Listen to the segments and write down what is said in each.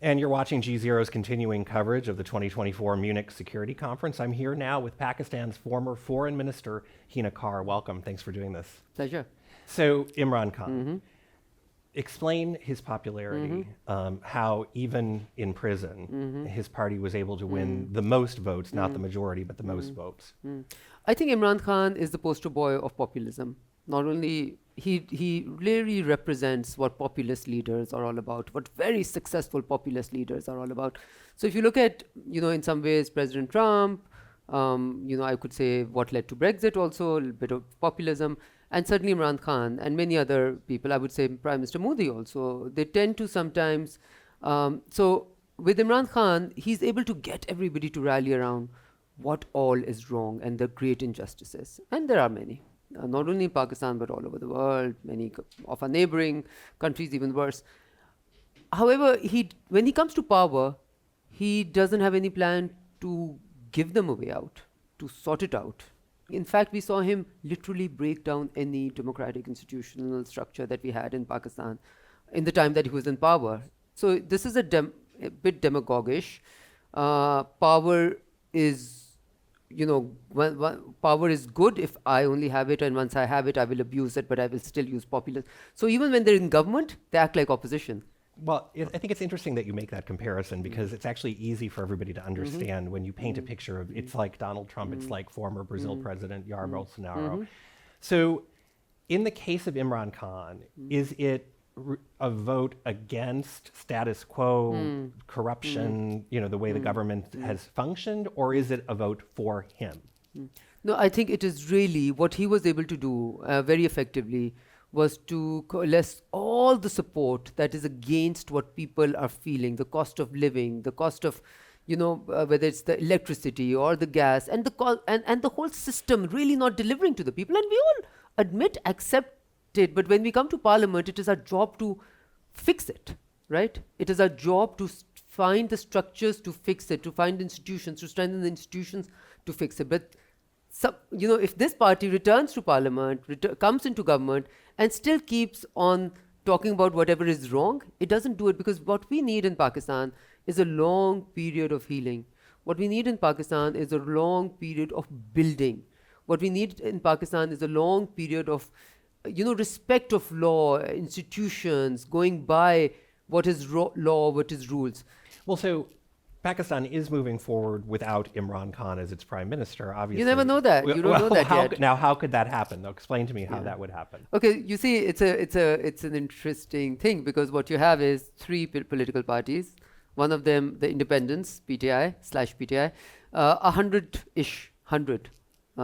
And you're watching GZERO's continuing coverage of the 2024 Munich Security Conference. I'm here now with Pakistan's former Foreign Minister Hina Khar. Welcome. Thanks for doing this. Pleasure. So, Imran Khan, explain his popularity, how even in prison, his party was able to win the most votes, not the majority, but the most votes. I think Imran Khan is the poster boy of populism. Not only he really represents what populist leaders are all about, what very successful populist leaders are all about. So if you look at, in some ways, President Trump, I could say what led to Brexit also, a little bit of populism, and certainly Imran Khan and many other people, I would say Prime Minister Modi also, they tend to sometimes, so with Imran Khan, he's able to get everybody to rally around what all is wrong and the great injustices. And there are many. Not only in Pakistan, but all over the world, many of our neighboring countries, even worse. However, when he comes to power, he doesn't have any plan to give them a way out, to sort it out. In fact, we saw him literally break down any democratic institutional structure that we had in Pakistan in the time that he was in power. So this is a bit demagogish. Power is power is good if I only have it, and once I have it, I will abuse it, but I will still use populism. So even when they're in government, they act like opposition. Well, I think it's interesting that you make that comparison because it's actually easy for everybody to understand when you paint a picture of it's like Donald Trump, it's like former Brazil President Jair Bolsonaro. So in the case of Imran Khan, is it a vote against status quo, corruption, the way the government has functioned, or is it a vote for him? No, I think it is really what he was able to do very effectively was to coalesce all the support that is against what people are feeling, the cost of living, the cost of, whether it's the electricity or the gas, and the whole system really not delivering to the people. And we all admit, accept it, but when we come to parliament, it is our job to fix it, right? It is our job to find the structures to fix it, to find institutions, to strengthen the institutions to fix it. But if this party returns to parliament, comes into government, and still keeps on talking about whatever is wrong, it doesn't do it, because what we need in Pakistan is a long period of healing. What we need in Pakistan is a long period of building. What we need in Pakistan is a long period of respect of law, institutions, going by what is law, what is rules. Well, so Pakistan is moving forward without Imran Khan as its prime minister, obviously. You never know that. You don't know that yet. Now, how could that happen? Now, explain to me how that would happen. Okay, you see, it's an interesting thing, because what you have is three political parties. One of them, the independents, PTI/PTI, 100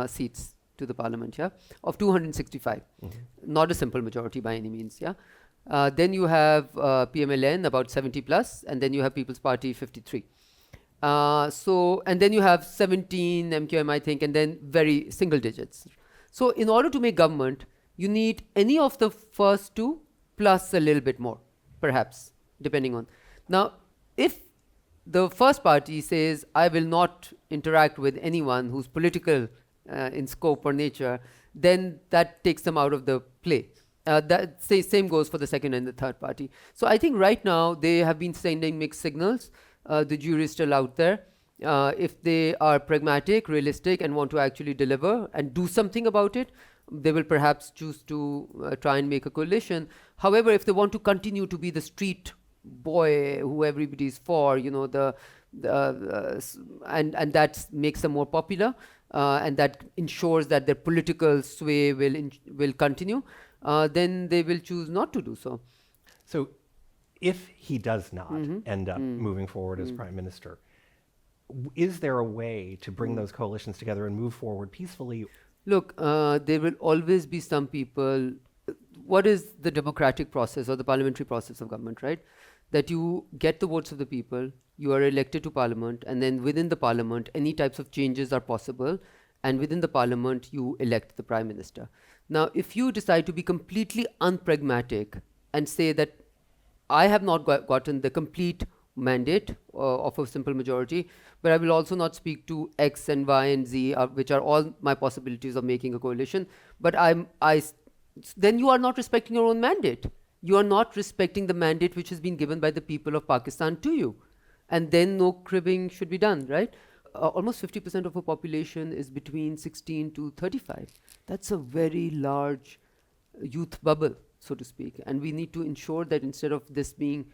seats to the parliament, of 265. Not a simple majority by any means, then you have PMLN, about 70 plus, and then you have People's Party, 53. And then you have 17 MQM, I think, and then very single digits. So in order to make government, you need any of the first two plus a little bit more, perhaps, depending on. Now, if the first party says, I will not interact with anyone who's political in scope or nature, then that takes them out of the play. Same goes for the second and the third party. So I think right now they have been sending mixed signals. The jury is still out there. If they are pragmatic, realistic, and want to actually deliver and do something about it, they will perhaps choose to try and make a coalition. However, if they want to continue to be the street boy who everybody is for, and that makes them more popular, and that ensures that their political sway will continue, then they will choose not to do so. So if he does not end up moving forward as prime minister, is there a way to bring those coalitions together and move forward peacefully? Look, there will always be some people. What is the democratic process or the parliamentary process of government, right? That you get the votes of the people, you are elected to parliament, and then within the parliament, any types of changes are possible, and within the parliament, you elect the prime minister. Now, if you decide to be completely unpragmatic and say that I have not gotten the complete mandate of a simple majority, but I will also not speak to X and Y and Z, which are all my possibilities of making a coalition, but then you are not respecting your own mandate. you are not respecting the mandate which has been given by the people of Pakistan to you. And then no cribbing should be done, right? Almost 50% of our population is between 16 to 35. That's a very large youth bubble, so to speak. And we need to ensure that instead of this being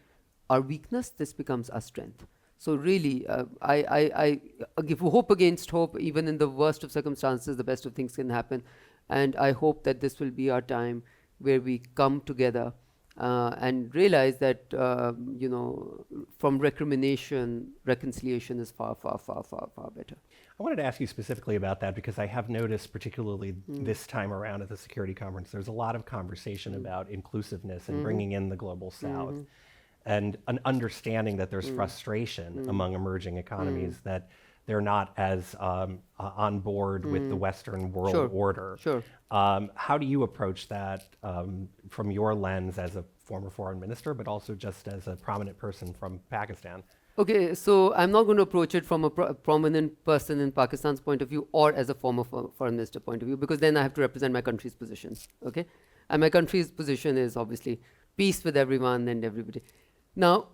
our weakness, this becomes our strength. So really, I give hope against hope. Even in the worst of circumstances, the best of things can happen. And I hope that this will be our time where we come together and realize that, from recrimination, reconciliation is far, far, far, far, far better. I wanted to ask you specifically about that because I have noticed, particularly this time around at the Security Conference, there's a lot of conversation about inclusive-ness and bringing in the global South and an understanding that there's frustration among emerging economies that they're not as on board with the Western world order. Sure. How do you approach that from your lens as a former foreign minister, but also just as a prominent person from Pakistan? Okay, so I'm not going to approach it from a prominent person in Pakistan's point of view or as a former foreign minister point of view, because then I have to represent my country's position, okay? And my country's position is obviously peace with everyone and everybody. Now,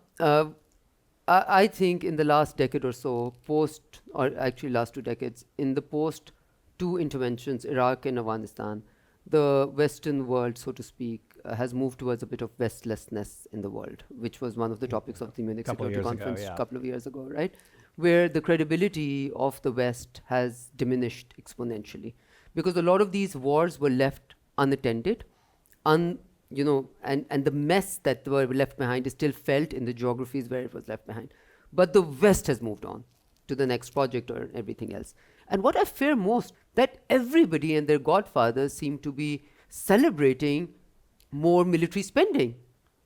I think in the last decade or so, or actually last 2 decades, in the post-2 interventions, Iraq and Afghanistan, the Western world, so to speak, has moved towards a bit of restlessness in the world, which was one of the topics of the Munich Security Conference a couple of years ago, right? Where the credibility of the West has diminished exponentially. Because a lot of these wars were left unattended, and the mess that were left behind is still felt in the geographies where it was left behind. But the West has moved on to the next project or everything else. And what I fear most, that everybody and their godfathers seem to be celebrating more military spending.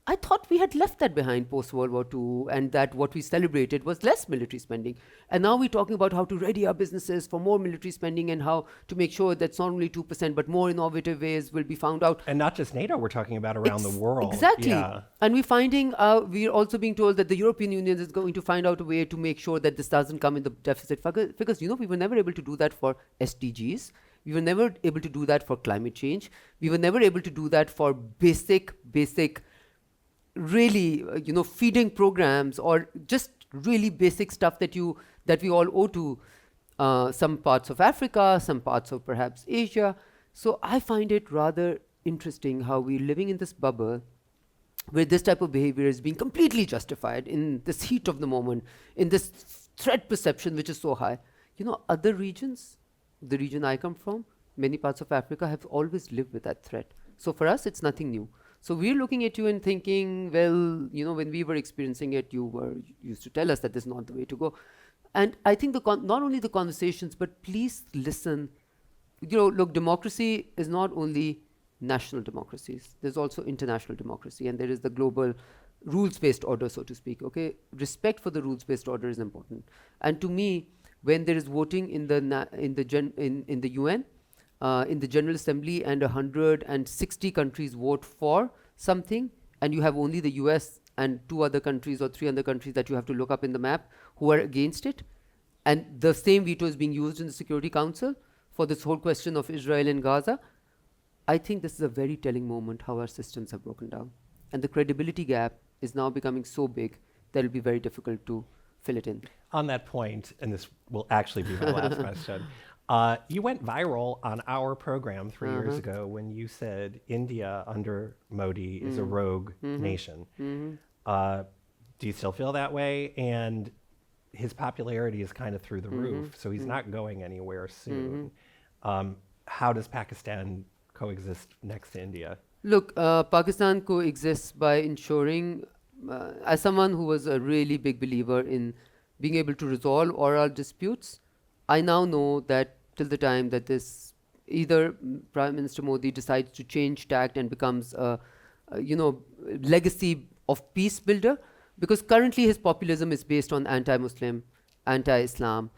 I thought we had left that behind post-World War II, and that what we celebrated was less military spending. And now we're talking about how to ready our businesses for more military spending and how to make sure that it's not only 2%, but more innovative ways will be found out. And not just NATO, we're talking about around the world. Exactly. Yeah. And we're also being told that the European Union is going to find out a way to make sure that this doesn't come in the deficit figures. We were never able to do that for SDGs. We were never able to do that for climate change. We were never able to do that for basic, really, feeding programs or just really basic stuff that we all owe to some parts of Africa, some parts of perhaps Asia. So I find it rather interesting how we're living in this bubble where this type of behavior is being completely justified in this heat of the moment, in this threat perception which is so high. Other regions, the region I come from, many parts of Africa have always lived with that threat. So for us, it's nothing new. So we're looking at you and thinking, well, when we were experiencing it, you used to tell us that this is not the way to go. And I think not only the conversations, but please listen. Look, democracy is not only national democracies. There's also international democracy, and there is the global rules-based order, so to speak. Okay, respect for the rules-based order is important. And to me, when there is voting in the UN, in the General Assembly, and 160 countries vote for something, and you have only the US and 2 other countries or 3 other countries that you have to look up in the map who are against it, and the same veto is being used in the Security Council for this whole question of Israel and Gaza, I think this is a very telling moment how our systems have broken down. And the credibility gap is now becoming so big that it'll be very difficult to fill it in. On that point, and this will actually be my last question, you went viral on our program 3 years ago when you said India under Modi is a rogue nation. Do you still feel that way? And his popularity is kind of through the roof, so he's not going anywhere soon. How does Pakistan coexist next to India? Look, Pakistan coexists by ensuring, as someone who was a really big believer in being able to resolve oral disputes, I now know that till the time that this either Prime Minister Modi decides to change tact and becomes a legacy of peace builder, because currently his populism is based on anti-Muslim, anti-Islam,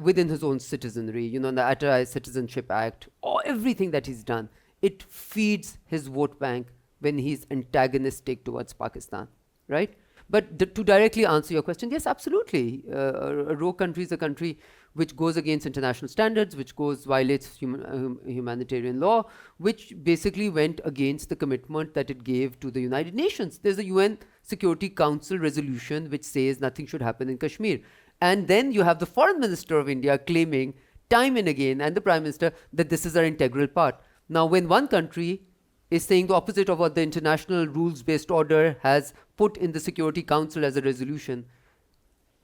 within his own citizenry, the Anti-Citizenship Act, or everything that he's done, it feeds his vote bank when he's antagonistic towards Pakistan, right? But to directly answer your question, yes, absolutely. A rogue country is a country which goes against international standards, which violates humanitarian law, which basically went against the commitment that it gave to the United Nations. There's a UN Security Council resolution which says nothing should happen in Kashmir. And then you have the Foreign Minister of India claiming time and again, and the Prime Minister, that this is our integral part. Now, when one country is saying the opposite of what the international rules-based order has put in the Security Council as a resolution,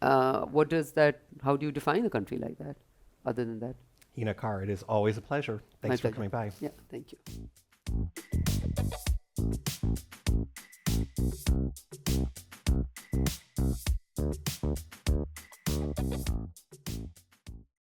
what does that, how do you define a country like that, other than that? Hina Khar, it is always a pleasure. Thanks for coming by. Yeah, thank you.